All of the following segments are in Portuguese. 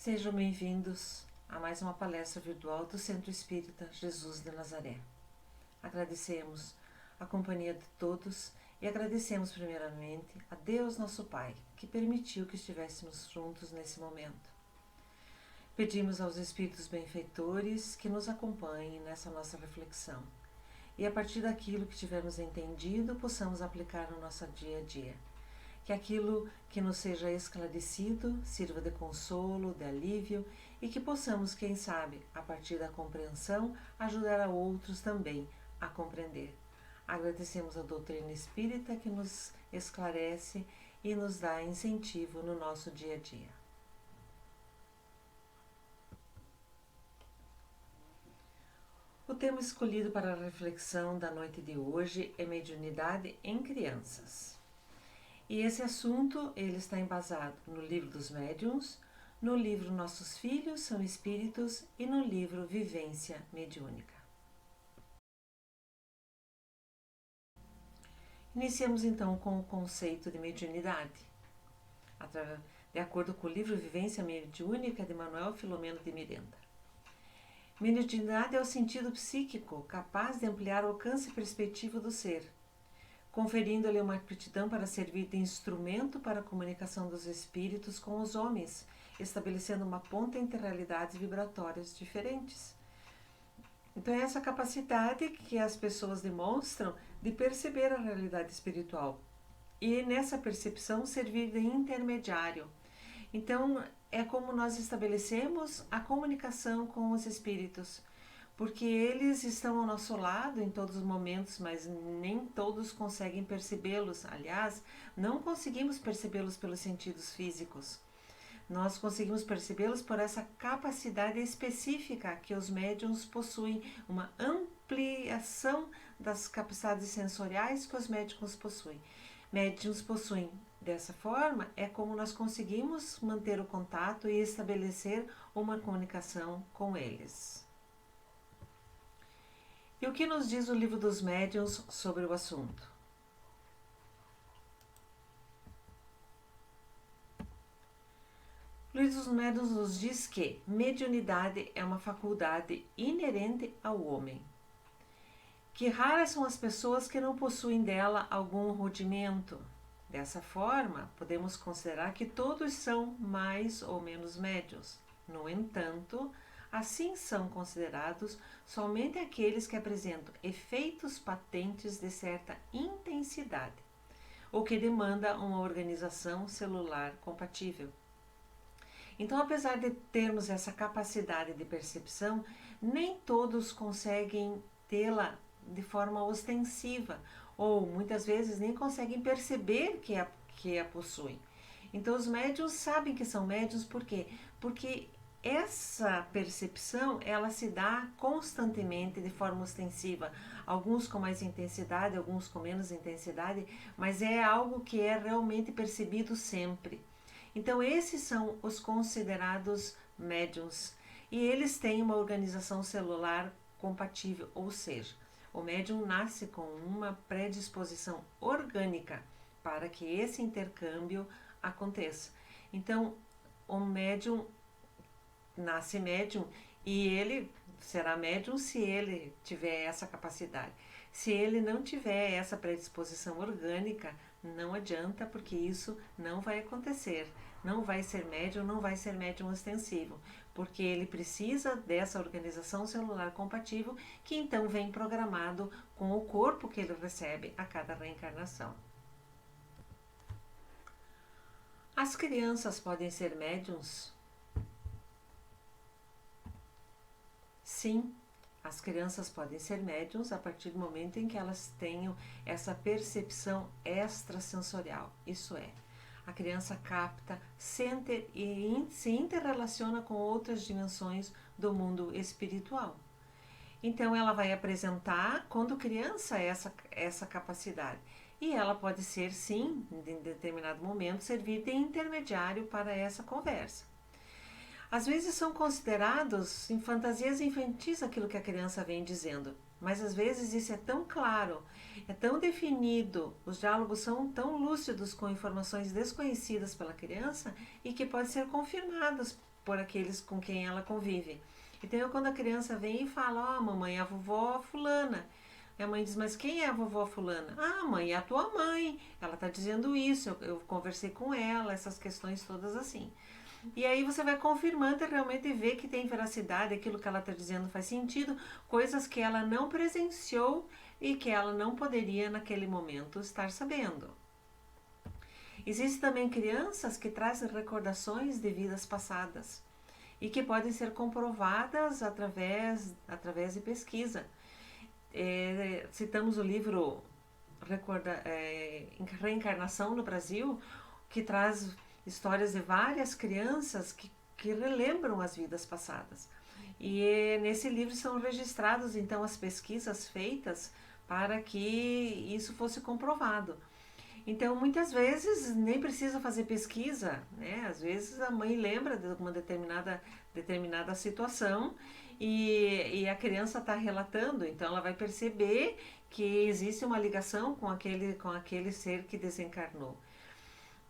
Sejam bem-vindos a mais uma palestra virtual do Centro Espírita Jesus de Nazaré. Agradecemos a companhia de todos e agradecemos primeiramente a Deus nosso Pai, que permitiu que estivéssemos juntos nesse momento. Pedimos aos Espíritos benfeitores que nos acompanhem nessa nossa reflexão e a partir daquilo que tivermos entendido, possamos aplicar no nosso dia a dia. Que aquilo que nos seja esclarecido sirva de consolo, de alívio e que possamos, quem sabe, a partir da compreensão, ajudar a outros também a compreender. Agradecemos a doutrina espírita que nos esclarece e nos dá incentivo no nosso dia a dia. O tema escolhido para a reflexão da noite de hoje é mediunidade em crianças. E esse assunto ele está embasado no livro dos médiuns, no livro Nossos Filhos são Espíritos e no livro Vivência Mediúnica. Iniciamos então com o conceito de mediunidade. De acordo com o livro Vivência Mediúnica de Manuel Filomeno de Miranda. Mediunidade é o sentido psíquico capaz de ampliar o alcance perspectivo do ser, conferindo-lhe uma aptidão para servir de instrumento para a comunicação dos espíritos com os homens, estabelecendo uma ponte entre realidades vibratórias diferentes. Então é essa capacidade que as pessoas demonstram de perceber a realidade espiritual e nessa percepção servir de intermediário. Então é como nós estabelecemos a comunicação com os espíritos, porque eles estão ao nosso lado em todos os momentos, mas nem todos conseguem percebê-los. Aliás, não conseguimos percebê-los pelos sentidos físicos. Nós conseguimos percebê-los por essa capacidade específica que os médiuns possuem, uma ampliação das capacidades sensoriais que os médicos possuem. Médiuns possuem. Dessa forma, é como nós conseguimos manter o contato e estabelecer uma comunicação com eles. E o que nos diz o livro dos médiuns sobre o assunto? O livro dos médiuns nos diz que mediunidade é uma faculdade inerente ao homem, que raras são as pessoas que não possuem dela algum rudimento. Dessa forma, podemos considerar que todos são mais ou menos médiuns. No entanto, assim são considerados somente aqueles que apresentam efeitos patentes de certa intensidade, ou que demanda uma organização celular compatível. Então, apesar de termos essa capacidade de percepção, nem todos conseguem tê-la de forma ostensiva, ou muitas vezes nem conseguem perceber que a possuem. Então, os médiuns sabem que são médiuns, por quê? Porque essa percepção, ela se dá constantemente de forma ostensiva, alguns com mais intensidade, alguns com menos intensidade, mas é algo que é realmente percebido sempre. Então esses são os considerados médiuns e eles têm uma organização celular compatível, ou seja, o médium nasce com uma predisposição orgânica para que esse intercâmbio aconteça. Então o médium nasce médium e ele será médium se ele tiver essa capacidade. Se ele não tiver essa predisposição orgânica, não adianta, porque isso não vai acontecer. Não vai ser médium, não vai ser médium ostensivo, porque ele precisa dessa organização celular compatível que então vem programado com o corpo que ele recebe a cada reencarnação. As crianças podem ser médiums? Sim, as crianças podem ser médiums a partir do momento em que elas tenham essa percepção extrasensorial. Isso é, a criança capta, sente e se interrelaciona com outras dimensões do mundo espiritual. Então ela vai apresentar, quando criança, essa capacidade. E ela pode ser, sim, em determinado momento, servir de intermediário para essa conversa. Às vezes são considerados em fantasias infantis aquilo que a criança vem dizendo, mas às vezes isso é tão claro, é tão definido, os diálogos são tão lúcidos com informações desconhecidas pela criança e que podem ser confirmados por aqueles com quem ela convive. Então, quando a criança vem e fala, ó, mamãe, a vovó fulana. E a mãe diz, mas quem é a vovó fulana? Ah, mãe, é a tua mãe. Ela está dizendo isso, eu conversei com ela, essas questões todas assim. E aí você vai confirmando e realmente vê que tem veracidade, aquilo que ela está dizendo faz sentido, coisas que ela não presenciou e que ela não poderia naquele momento estar sabendo. Existem também crianças que trazem recordações de vidas passadas e que podem ser comprovadas através de pesquisa. Citamos o livro Reencarnação no Brasil, que traz histórias de várias crianças que relembram as vidas passadas. E nesse livro são registrados então as pesquisas feitas para que isso fosse comprovado. Então, muitas vezes nem precisa fazer pesquisa, né? Às vezes a mãe lembra de uma determinada situação e a criança está relatando, então ela vai perceber que existe uma ligação com aquele ser que desencarnou.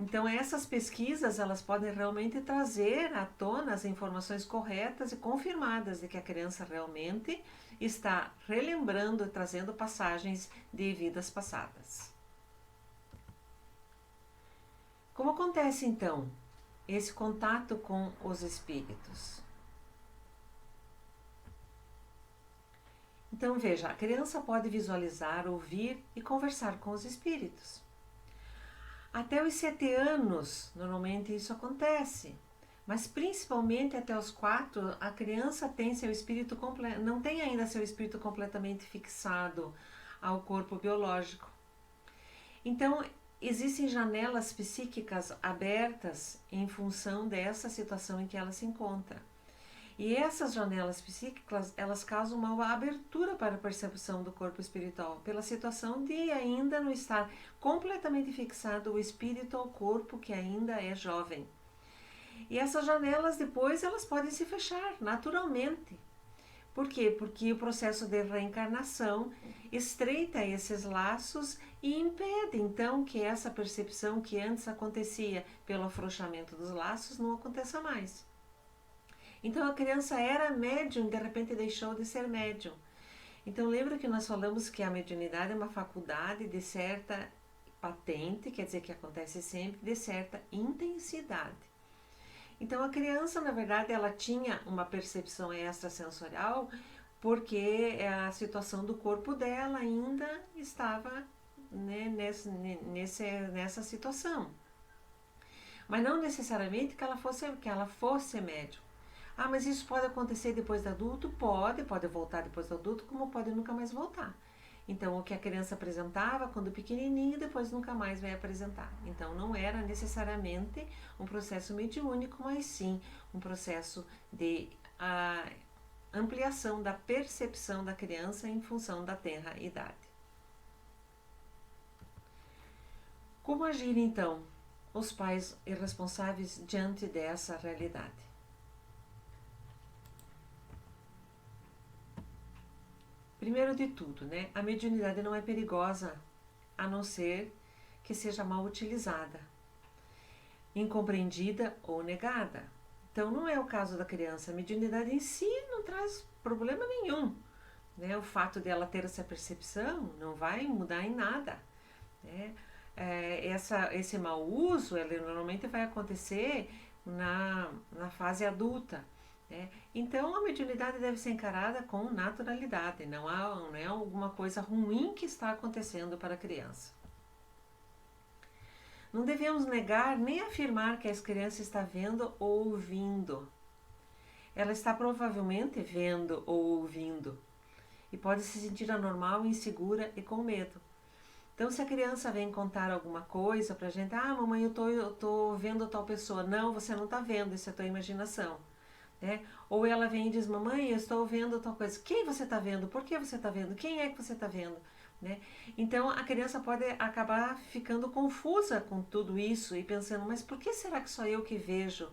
Então, essas pesquisas, elas podem realmente trazer à tona as informações corretas e confirmadas de que a criança realmente está relembrando e trazendo passagens de vidas passadas. Como acontece então esse contato com os espíritos? Então veja, a criança pode visualizar, ouvir e conversar com os espíritos. Até os 7 anos, normalmente isso acontece, mas principalmente até os 4, a criança tem seu espírito não tem ainda seu espírito completamente fixado ao corpo biológico. Então, existem janelas psíquicas abertas em função dessa situação em que ela se encontra. E essas janelas psíquicas, elas causam uma abertura para a percepção do corpo espiritual, pela situação de ainda não estar completamente fixado o espírito ao corpo que ainda é jovem. E essas janelas depois, elas podem se fechar naturalmente. Por quê? Porque o processo de reencarnação estreita esses laços e impede, então, que essa percepção que antes acontecia pelo afrouxamento dos laços não aconteça mais. Então, a criança era médium e de repente deixou de ser médium. Então, lembra que nós falamos que a mediunidade é uma faculdade de certa patente, quer dizer que acontece sempre, de certa intensidade. Então, a criança, na verdade, ela tinha uma percepção extrasensorial porque a situação do corpo dela ainda estava, né, nessa situação. Mas não necessariamente que ela fosse médium. Ah, mas isso pode acontecer depois do adulto? Pode voltar depois do adulto, como pode nunca mais voltar. Então, o que a criança apresentava quando pequenininho, depois nunca mais vai apresentar. Então, não era necessariamente um processo mediúnico, mas sim um processo de ampliação da percepção da criança em função da tenra idade. Como agir, então, os pais irresponsáveis diante dessa realidade? Primeiro de tudo, né, a mediunidade não é perigosa, a não ser que seja mal utilizada, incompreendida ou negada. Então, não é o caso da criança. A mediunidade em si não traz problema nenhum, né? O fato dela ter essa percepção não vai mudar em nada, né? Esse mau uso, ele normalmente vai acontecer na fase adulta. Então, a mediunidade deve ser encarada com naturalidade, não é alguma coisa ruim que está acontecendo para a criança. Não devemos negar nem afirmar que a criança está vendo ou ouvindo. Ela está provavelmente vendo ou ouvindo e pode se sentir anormal, insegura e com medo. Então, se a criança vem contar alguma coisa para a gente, mamãe, eu tô vendo tal pessoa. Não, você não está vendo, isso é a tua imaginação. Ou ela vem e diz, mamãe, eu estou vendo tal coisa. Quem você está vendo? Por que você está vendo? Quem é que você está vendo? Então a criança pode acabar ficando confusa com tudo isso e pensando, mas por que será que só eu que vejo?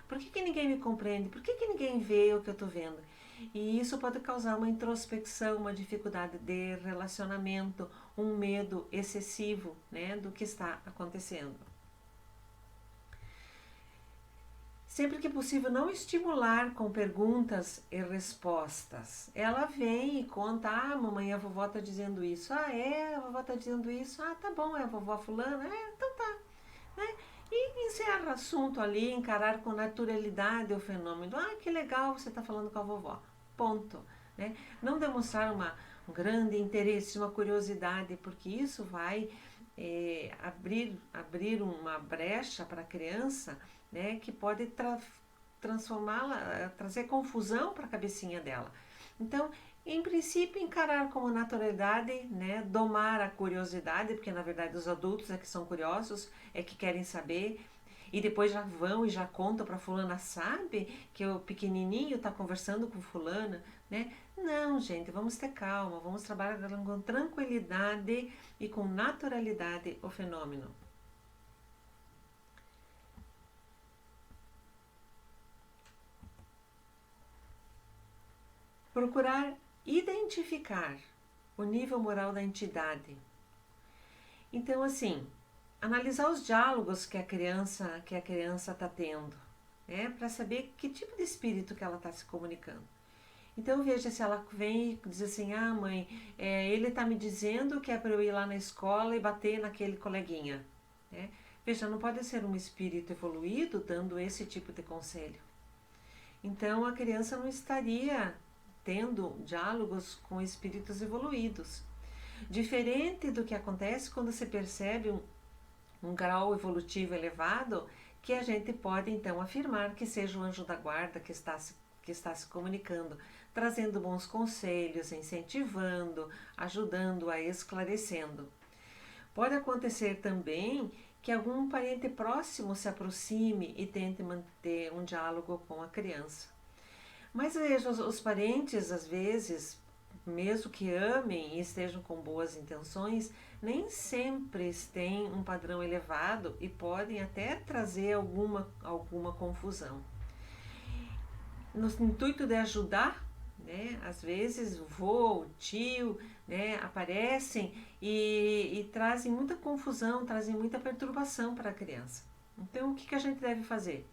Por que ninguém me compreende? Por que ninguém vê o que eu estou vendo? E isso pode causar uma introspecção, uma dificuldade de relacionamento, um medo excessivo, do que está acontecendo. Sempre que possível, não estimular com perguntas e respostas. Ela vem e conta, mamãe, a vovó está dizendo isso. A vovó está dizendo isso. Tá bom, é a vovó fulana. Então tá. Né? E encerra o assunto ali, encarar com naturalidade o fenômeno. Que legal, você está falando com a vovó. Ponto. Né? Não demonstrar um grande interesse, uma curiosidade, porque isso vai abrir uma brecha para a criança, né, que pode transformá-la, trazer confusão para a cabecinha dela. Então, em princípio, encarar como naturalidade, né, domar a curiosidade, porque na verdade os adultos é que são curiosos, é que querem saber, e depois já vão e já contam para fulana, sabe que o pequenininho está conversando com fulana, né? Não, gente, vamos ter calma, vamos trabalhar com tranquilidade e com naturalidade o fenômeno. Procurar identificar o nível moral da entidade. Então, assim, analisar os diálogos que a criança está tendo, né, para saber que tipo de espírito que ela está se comunicando. Então veja se ela vem e diz assim, mãe, ele está me dizendo que é para eu ir lá na escola e bater naquele coleguinha. Né? Veja, não pode ser um espírito evoluído dando esse tipo de conselho. Então a criança não estaria tendo diálogos com espíritos evoluídos. Diferente do que acontece quando se percebe um grau evolutivo elevado, que a gente pode então afirmar que seja o anjo da guarda que está se comunicando, trazendo bons conselhos, incentivando, ajudando, esclarecendo. Pode acontecer também que algum parente próximo se aproxime e tente manter um diálogo com a criança. Mas veja, os parentes, às vezes, mesmo que amem e estejam com boas intenções, nem sempre têm um padrão elevado e podem até trazer alguma confusão. No intuito de ajudar, né, às vezes o vô, o tio, né, aparecem e trazem muita confusão, trazem muita perturbação para a criança. Então, o que a gente deve fazer?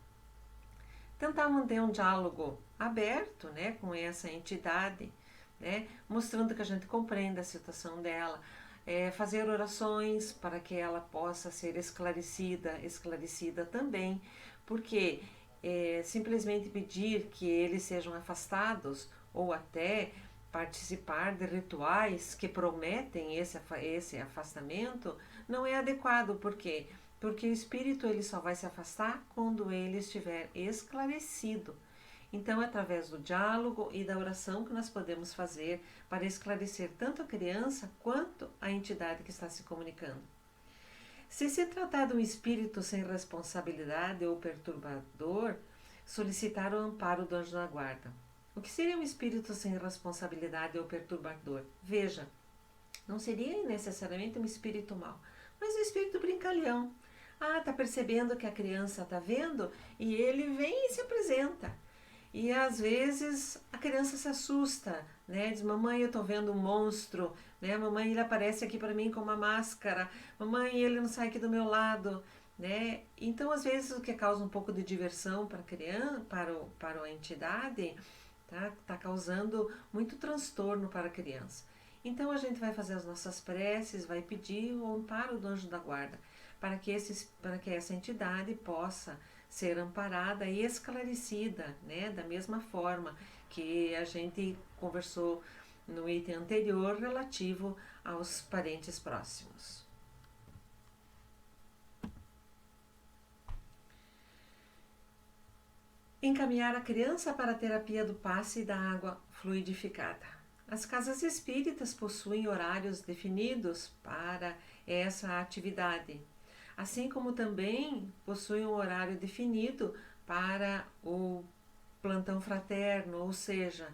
Tentar manter um diálogo aberto, né, com essa entidade, né, mostrando que a gente compreende a situação dela, fazer orações para que ela possa ser esclarecida também, porque simplesmente pedir que eles sejam afastados ou até participar de rituais que prometem esse afastamento não é adequado, porque o espírito ele só vai se afastar quando ele estiver esclarecido. Então, é através do diálogo e da oração que nós podemos fazer para esclarecer tanto a criança quanto a entidade que está se comunicando. Se tratar de um espírito sem responsabilidade ou perturbador, solicitar o amparo do anjo da guarda. O que seria um espírito sem responsabilidade ou perturbador? Veja, não seria necessariamente um espírito mau, mas um espírito brincalhão. Está percebendo que a criança está vendo e ele vem e se apresenta. E às vezes a criança se assusta, né? Diz, mamãe, eu estou vendo um monstro, né? Mamãe, ele aparece aqui para mim com uma máscara, mamãe, ele não sai aqui do meu lado, né? Então, às vezes, o que causa um pouco de diversão para a criança, para a entidade, tá causando muito transtorno para a criança. Então, a gente vai fazer as nossas preces, vai pedir o amparo do anjo da guarda, para que essa entidade possa ser amparada e esclarecida, né, da mesma forma que a gente conversou no item anterior relativo aos parentes próximos. Encaminhar a criança para a terapia do passe da água fluidificada. As casas espíritas possuem horários definidos para essa atividade, assim como também possui um horário definido para o plantão fraterno, ou seja,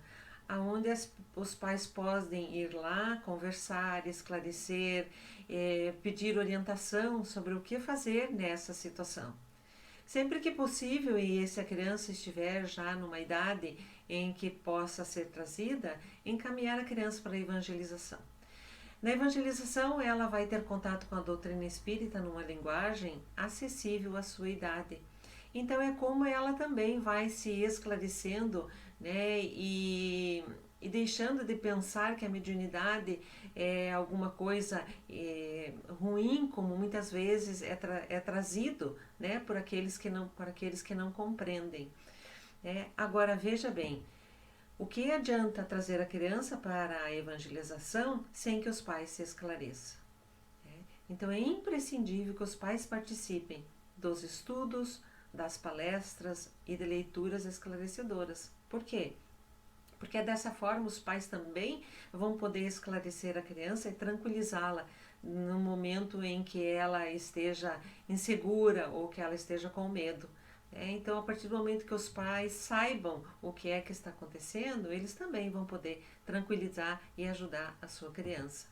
aonde os pais podem ir lá, conversar, esclarecer, pedir orientação sobre o que fazer nessa situação. Sempre que possível, e se a criança estiver já numa idade em que possa ser trazida, encaminhar a criança para a evangelização. Na evangelização, ela vai ter contato com a doutrina espírita numa linguagem acessível à sua idade. Então é como ela também vai se esclarecendo, né, e deixando de pensar que a mediunidade é alguma coisa ruim, como muitas vezes é trazido, né, por aqueles que não compreendem. Né? Agora veja bem, o que adianta trazer a criança para a evangelização sem que os pais se esclareçam? Né? Então é imprescindível que os pais participem dos estudos, das palestras e de leituras esclarecedoras. Por quê? Porque dessa forma os pais também vão poder esclarecer a criança e tranquilizá-la no momento em que ela esteja insegura ou que ela esteja com medo. Então, a partir do momento que os pais saibam o que é que está acontecendo, eles também vão poder tranquilizar e ajudar a sua criança.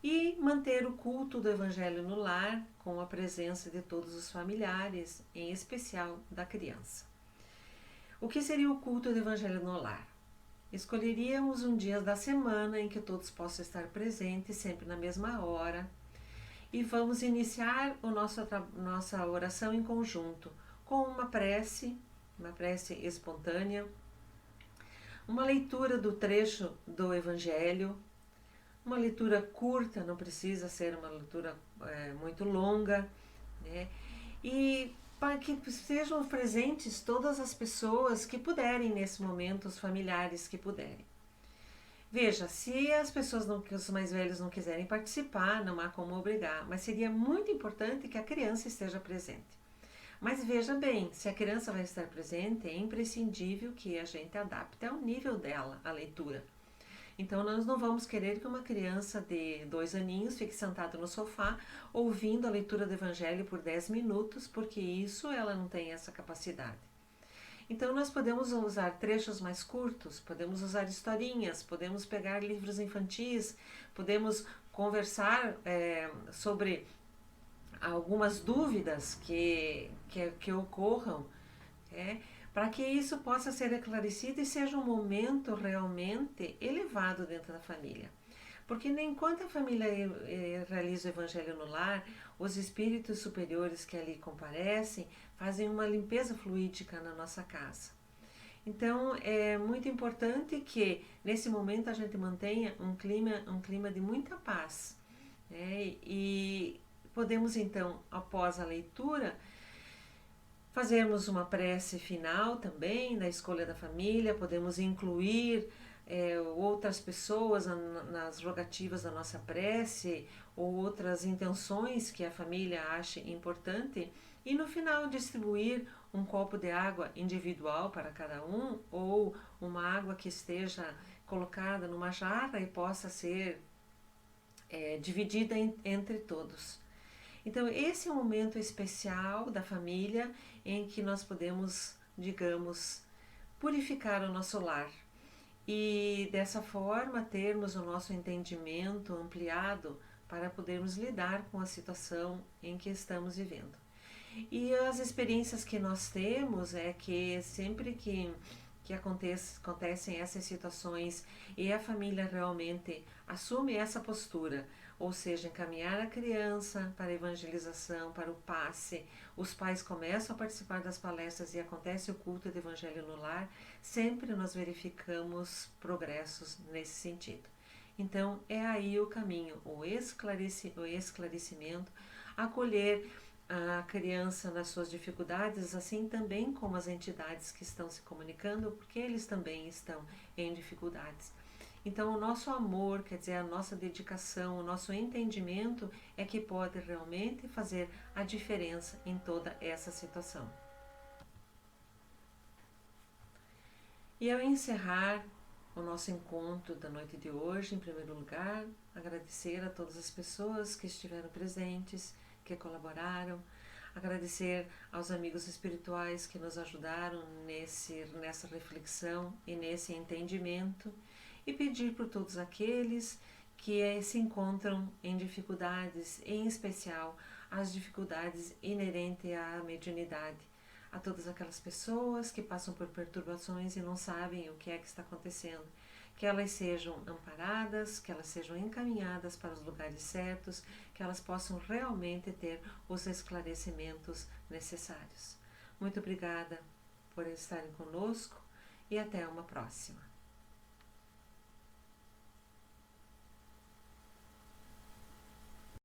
E manter o culto do Evangelho no lar com a presença de todos os familiares, em especial da criança. O que seria o culto do Evangelho no lar? Escolheríamos um dia da semana em que todos possam estar presentes, sempre na mesma hora, e vamos iniciar nossa oração em conjunto com uma prece espontânea, uma leitura do trecho do Evangelho, uma leitura curta, não precisa ser uma leitura muito longa, né? E para que sejam presentes todas as pessoas que puderem nesse momento, os familiares que puderem. Veja, se as pessoas, os mais velhos não quiserem participar, não há como obrigar, mas seria muito importante que a criança esteja presente. Mas veja bem, se a criança vai estar presente, é imprescindível que a gente adapte ao nível dela a leitura. Então, nós não vamos querer que uma criança de 2 aninhos fique sentada no sofá ouvindo a leitura do Evangelho por 10 minutos, porque isso ela não tem essa capacidade. Então, nós podemos usar trechos mais curtos, podemos usar historinhas, podemos pegar livros infantis, podemos conversar sobre algumas dúvidas que ocorram, para que isso possa ser esclarecido e seja um momento realmente elevado dentro da família. Porque enquanto a família realiza o Evangelho no lar, os espíritos superiores que ali comparecem fazem uma limpeza fluídica na nossa casa. Então é muito importante que nesse momento a gente mantenha um clima de muita paz. E podemos então, após a leitura, fazermos uma prece final também na escolha da família, podemos incluir outras pessoas nas rogativas da nossa prece ou outras intenções que a família ache importante e no final distribuir um copo de água individual para cada um ou uma água que esteja colocada numa jarra e possa ser dividida entre todos. Então, esse é um momento especial da família em que nós podemos, digamos, purificar o nosso lar e dessa forma termos o nosso entendimento ampliado para podermos lidar com a situação em que estamos vivendo. E as experiências que nós temos é que sempre que acontecem essas situações e a família realmente assume essa postura, ou seja, encaminhar a criança para a evangelização, para o passe, os pais começam a participar das palestras e acontece o culto do Evangelho no lar, sempre nós verificamos progressos nesse sentido. Então, é aí o caminho, o esclarecimento, acolher a criança nas suas dificuldades, assim também como as entidades que estão se comunicando, porque eles também estão em dificuldades. Então, o nosso amor, quer dizer, a nossa dedicação, o nosso entendimento é que pode realmente fazer a diferença em toda essa situação. E ao encerrar o nosso encontro da noite de hoje, em primeiro lugar, agradecer a todas as pessoas que estiveram presentes, que colaboraram, agradecer aos amigos espirituais que nos ajudaram nessa reflexão e nesse entendimento e pedir por todos aqueles que se encontram em dificuldades, em especial as dificuldades inerentes à mediunidade, a todas aquelas pessoas que passam por perturbações e não sabem o que é que está acontecendo, que elas sejam amparadas, que elas sejam encaminhadas para os lugares certos, que elas possam realmente ter os esclarecimentos necessários. Muito obrigada por estarem conosco e até uma próxima.